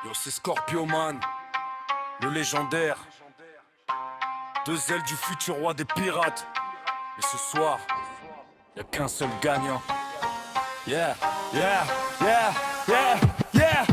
Yo, c'est Scorpio Man, le légendaire. Deux ailes du futur roi des pirates. Et ce soir, y'a qu'un seul gagnant. Yeah, yeah, yeah, yeah, yeah.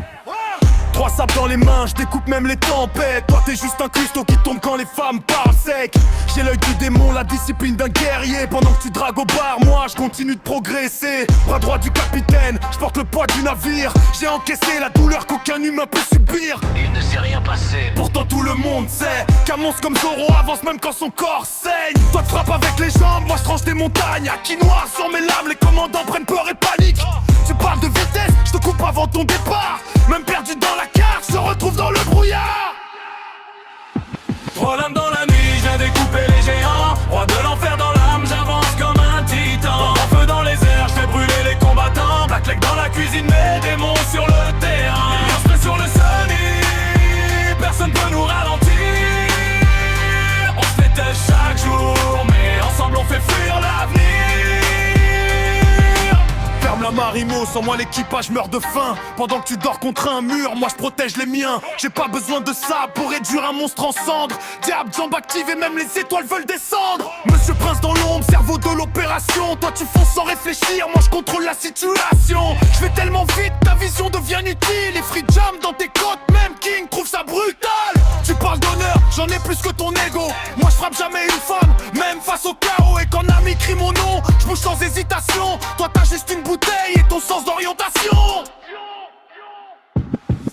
Trois sables dans les mains, je découpe même les tempêtes. Toi t'es juste un cuistot qui tombe quand les femmes parlent sec. J'ai l'œil du démon, la discipline d'un guerrier. Pendant que tu dragues au bar, moi je continue de progresser. Bras droit du capitaine, je porte le poids du navire. J'ai encaissé la douleur qu'aucun humain peut subir. Il ne s'est rien passé. Pourtant tout le monde sait qu'un monstre comme Zoro avance même quand son corps saigne. Toi tu frappes avec les jambes, moi je tranche des montagnes. À qui noir sur mes lames, les commandants prennent peur et panique. Tu parles de vitesse, je te coupe avant ton départ. Même perdu dans la carte, je te retrouve dans le brouillard. Trois lames dans la nuit, je viens découper les géants. Roi de l'enfer dans l'âme, j'avance comme un titan. En feu dans les airs, je fais brûler les combattants. Black Leg dans la cuisine, mes démons sur le terrain. On se met sur le Sony, personne peut nous ralentir. On se déteste chaque jour, mais ensemble on fait fuir l'avenir. Ferme la marimo, sans moi l'équipage meurt de faim. Pendant que tu dors contre un mur, moi je protège les miens. J'ai pas besoin de ça pour réduire un monstre en cendres. Diable, jambes activées, même les étoiles veulent descendre. Monsieur Prince dans l'ombre, cerveau de l'opération. Toi tu fonces sans réfléchir, moi je contrôle la situation. Je vais tellement vite, ta vision devient inutile. Les free jam dans tes côtes, même King trouve ça brutal. Tu parles d'honneur, j'en ai plus que ton ego. Moi je frappe jamais une femme, même face au chaos. Et quand ami crie mon nom, je bouge sans hésitation. Toi t'as juste une bouteille et ton sens d'orientation.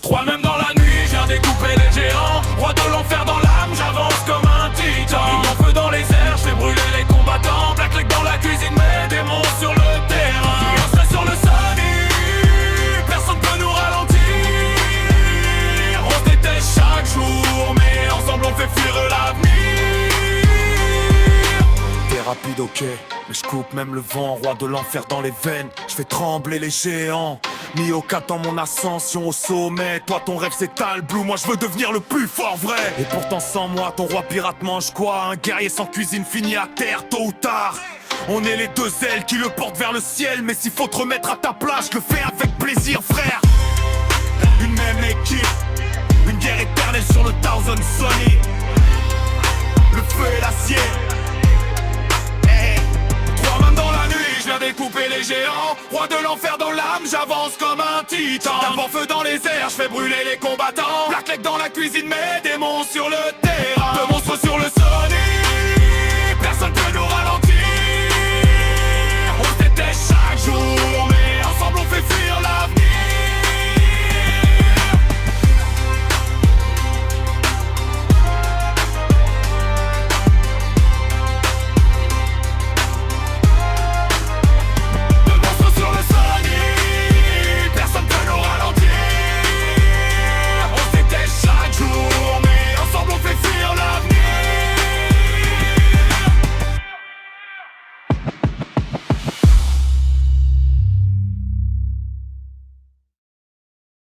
Trois même dans la nuit, je viens découper les géants. Roi de l'enfer dans l'âme, j'avance comme un titan. En feu dans les airs, je fais brûler les combattants. Black Leg dans la cuisine, mes démons sur le terrain. On serait sur le Sony, personne peut nous ralentir. On se déteste chaque jour, mais ensemble on fait fuir l'avenir. T'es rapide, ok, mais je coupe même le vent. Roi de l'enfer dans les veines, je fais trembler les géants. Mis au cap dans mon ascension au sommet. Toi ton rêve c'est Tal Blue, moi je veux devenir le plus fort vrai. Et pourtant sans moi ton roi pirate mange quoi? Un guerrier sans cuisine finit à terre tôt ou tard. On est les deux ailes qui le portent vers le ciel. Mais s'il faut te remettre à ta place, je le fais avec plaisir frère. Une même équipe, une guerre éternelle sur le Thousand Sunny. Le feu et l'acier. Trois mains dans la nuit, je viens découper les géants. Roi de l'enfer dans l'âme, j'avance comme un titan. D'abord feu dans les airs, je fais brûler les combattants. Black Leg dans la cuisine, mes démons sur le terrain.